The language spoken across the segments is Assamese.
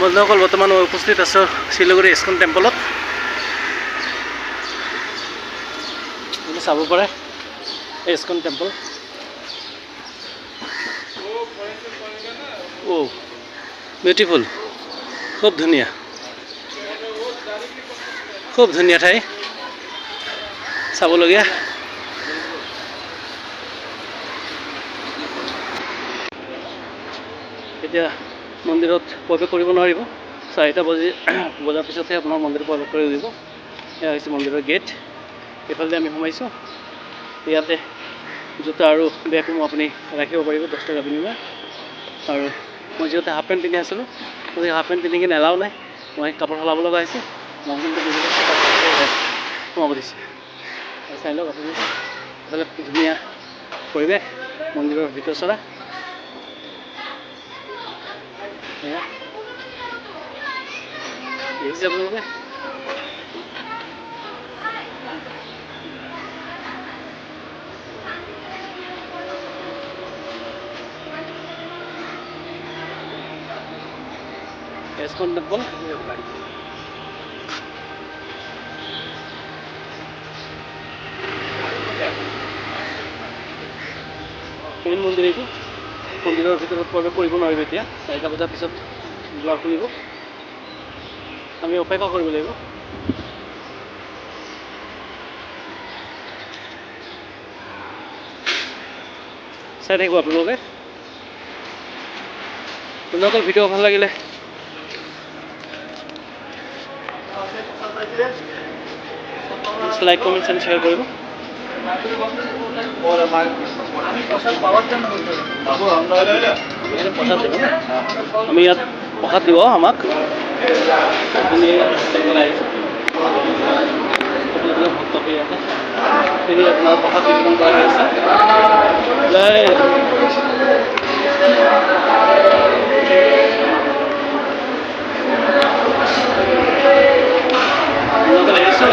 বন্ধুসকল বৰ্তমান মই উপস্থিত আছোঁ শিলিগুৰি ইস্কন টেম্পলত। আপুনি চাব পাৰে ইস্কন টেম্পল। বিউটিফুল, খুব ধুনীয়া, খুব ধুনীয়া ঠাই চাবলগীয়া। এতিয়া মন্দিৰত প্ৰৱেশ কৰিব নোৱাৰিব, 4টা বজাৰ পিছতহে আপোনাৰ মন্দিৰ প্ৰৱেশ কৰি দিব। এয়া হৈছে মন্দিৰৰ গেট। এইফালে আমি সোমাইছোঁ। ইয়াতে জোতা আৰু বেগসমূহ আপুনি ৰাখিব পাৰিব 10 টকা বিনিময়। আৰু মই যিহেতু হাফ পেণ্ট পিন্ধি আছিলোঁ, গতিকে হাফ পেণ্ট পিন্ধি কিনে এলাও নাই, মই কাপোৰ সলাব লগা হৈছে। সোমাব দিছে। চাই লওক আপুনি, এইফালে ধুনীয়া পৰিৱেশ, মন্দিৰৰ ভিতৰ চৰা। দেখিছে আপোনালোকে? ইস্কন টেম্পল। মেইন মন্দিৰ এইটো। মন্দিৰৰ ভিতৰত প্ৰৱেশ কৰিব নোৱাৰিব এতিয়া, 4টা বজাৰ পিছত দুৱাৰ খুলিব। আমি অপেক্ষা কৰিব লাগিব। চাই থাকিব আপোনালোকে। বন্ধুসকল ভিডিঅ' ভাল লাগিলে লাইক, কমেণ্ট এণ্ড শ্বেয়াৰ কৰিব। আমি ইয়াত প্ৰসাদ দিব আমাক। ভক্তকে ইয়াতে আপোনাৰ প্ৰসাদ বিতৰণ কৰা হৈছে।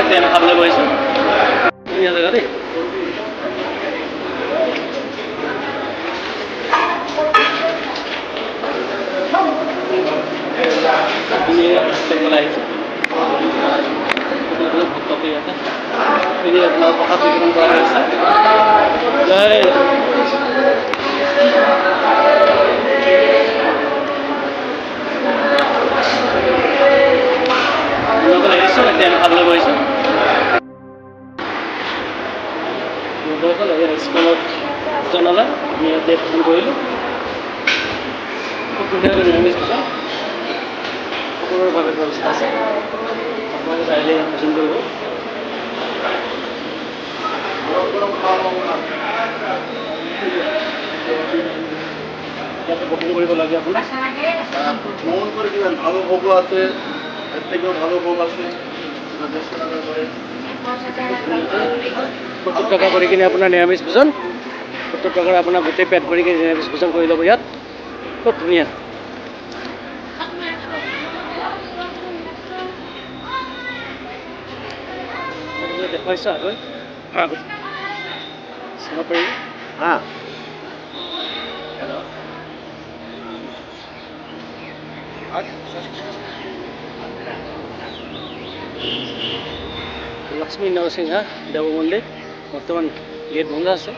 এতিয়া আমি খাবলৈ বহিছোঁ। ধুনীয়া জেগা দেই। ভক্তকে ইয়াতে আপোনাৰ প্ৰসাদ বিতৰণ কৰা হৈছে। এতিয়া আমি খাবলৈ বহিছোঁ। স্কুলত জনালে আমি ইয়াতে ফোন কৰিলোঁ। খুব ধুনীয়াকৈ নিৰামিষ ভোজন, সকলোৰে বাবে ব্যৱস্থা আছে। আপোনালোকে পাৰিলে ইয়াত ভোজন কৰিব। ইয়াতে বুকিং কৰিব লাগে আপুনি। ভ্ৰমণ কৰে দিবেন, ভালো ভোগও আছে, এৰ থেকেও ভালো ভোগ আছে। 70 টকা কৰি কিনে আপোনাৰ নিৰামিষ ভোজন, 70 টকাৰ আপোনাৰ গোটেই পেট ভৰি কিনে নিৰামিষ ভোজন কৰি ল'ব ইয়াত। খুব ধুনীয়া। দেখুৱাইছোঁ আগত চাব পাৰিব। লক্ষ্মী নৰসিংহা দেৱ মন্দিৰ বৰ্তমান গেট বন্ধ আছে।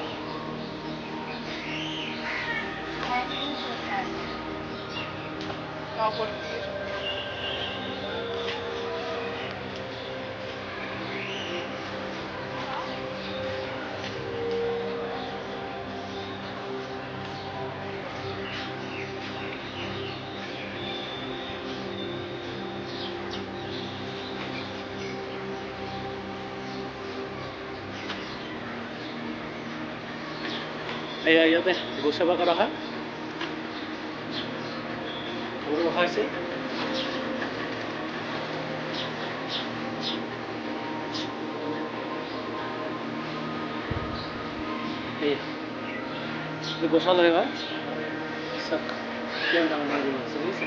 এয়া ইয়াতে গো সেৱা কৰা হয়, গৰু ৰখা হৈছে। গোশালা হয়, চব ডাঙৰ গৰু আছে বুজিছে।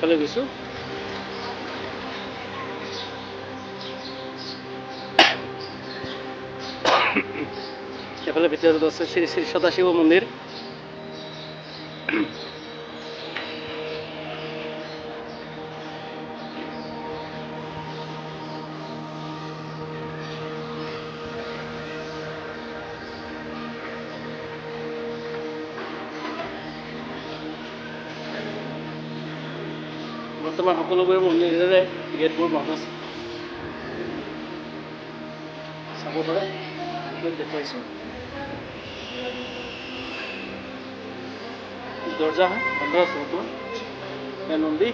ফালে গৈছোঁ। এইফালে ভিতৰত আছে শ্ৰী শ্ৰী সদাশিৱ মন্দিৰ। বৰ্তমান সকলোবোৰ মন্দিৰেৰে গেটবোৰ বন্ধ আছে, চাব পাৰে। দেখুৱাইছোঁ দৰ্জা বন্ধ আছে বৰ্তমান। মেন মন্দিৰ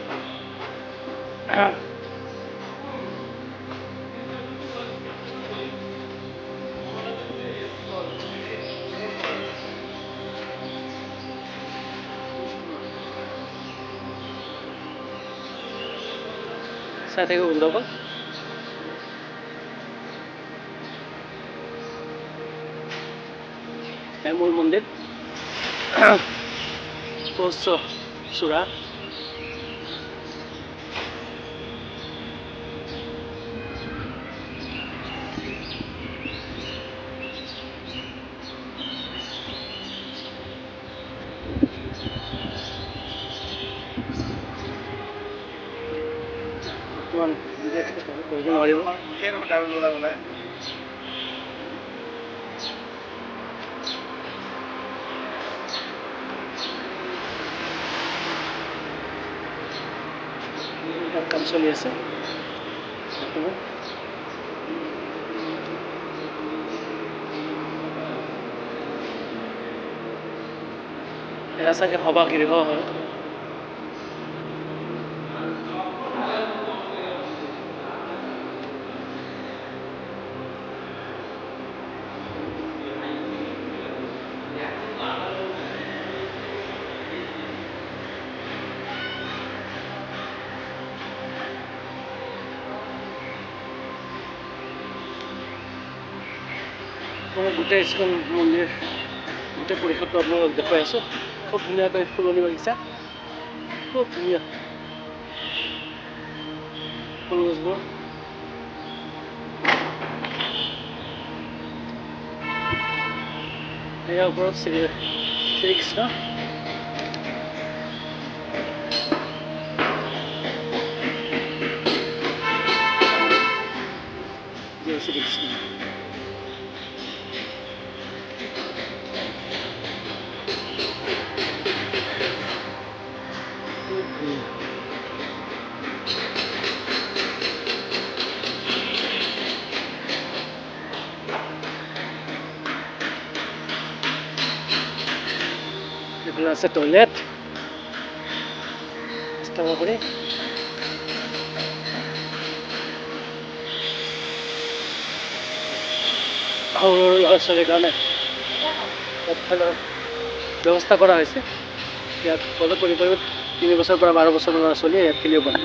চাই থাকিব বন্ধুসকল। মূল মন্দিৰ পৌষ চূড়া। বৰ্তমান কৰিব নোৱাৰিব। কাম চলি আছে। এয়া চাগে সভাগৃহ হয়। মই গোটেই ইস্কন মন্দিৰ গোটেই পৰিসৰটো আপোনালোকক দেখুৱাই আছোঁ। খুব ধুনীয়াকৈ ফুলনি বাগিচা, খুব ধুনীয়া ফুল গছবোৰ। ইয়াৰ ওপৰত শ্ৰীকৃষ্ণ, জয় শ্ৰীকৃষ্ণ। এইফালে আছে টয়লেট, চাব পাৰি। সৰু সৰু ল'ৰা ছোৱালীৰ কাৰণে খেলৰ ব্যৱস্থা কৰা হৈছে। ইয়াত প্ৰৱেশ কৰিব 3 বছৰৰ পৰা 12 বছৰৰ ল'ৰা ছোৱালীয়ে ইয়াত খেলিব পাৰে।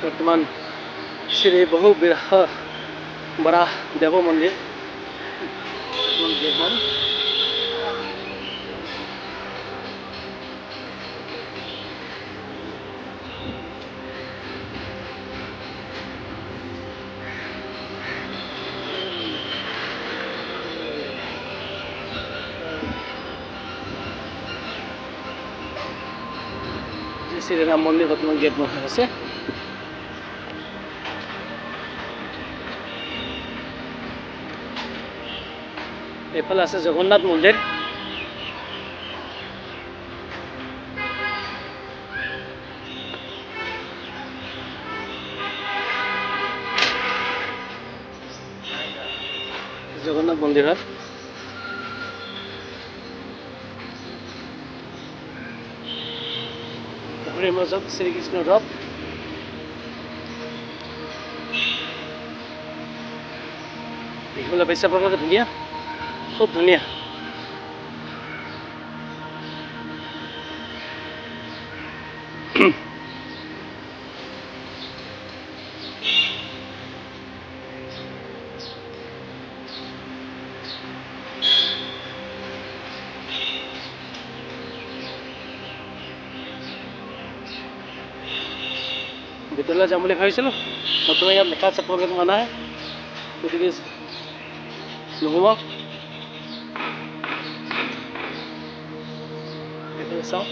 বৰ্তমান শ্ৰী বহু বৰাহ দেৱ মন্দিৰ শ্ৰীৰাম মন্দিৰ বৰ্তমান গেট বন্ধ আছে। এইফালে আছে জগন্নাথ মন্দিৰ। জগন্নাথ মন্দিৰ হয়। পুখুৰীৰ মাজত শ্ৰীকৃষ্ণৰ ৰথ। দেখিবলৈ পাইছে আপোনালোকে, ধুনীয়া, খুব ধুনীয়া। হোটেললৈ যাম বুলি ভাবিছিলোঁ নতুন ইয়াত লেখা আছে প্ৰগ্ৰেম হোৱা নাই গতিকে নোসোমাওঁ এইফালে চাওঁ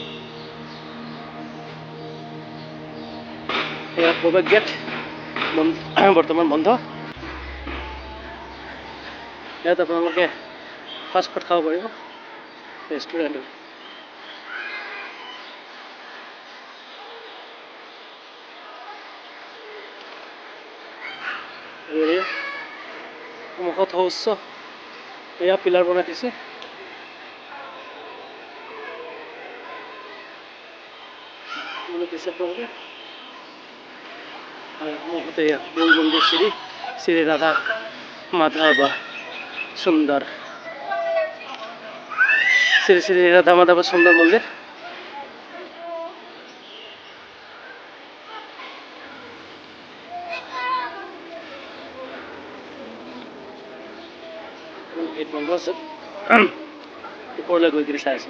এয়া প্ৰৱেশ গেট বৰ্তমান বন্ধ ইয়াত আপোনালোকে ফাষ্ট ফুড খাব পাৰিব ৰেষ্টুৰেণ্টত সন্মুখত শৌচ এয়া পিলাৰ বনাই দিছে আপোনালোকে আর সন্মুখতে এয়া মূল মন্দির শ্রী রাধা মাধব সুন্দর শ্রী শ্রী রাধা মাধব সুন্দর মন্দির গেট বন্ধ আছে উপরলে গৈ কিনে চাই আছো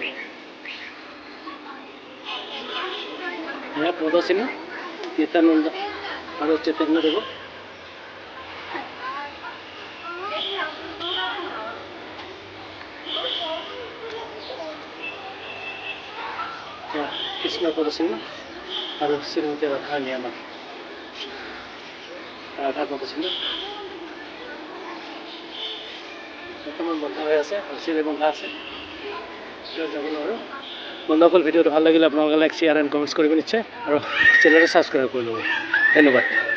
পদচিহ্ন নিত্যানন্দ আর চৈতন্যদেব কৃষ্ণ পদচিহ্ন আর শ্রীমতী রাধা নিয়ামক রাধা পদচিহ্ন বৰ্তমান বন্ধ হৈ আছে চিৰি বন্ধা আছে যাব নোৱাৰোঁ বন্ধুসকল ভিডিঅ'টো ভাল লাগিলে আপোনালোকে লাইক শ্বেয়াৰ এণ্ড কমেণ্টছ কৰিব নিশ্চয় আৰু চেনেলটো ছাবস্ক্ৰাইব কৰি ল'ব ধন্যবাদ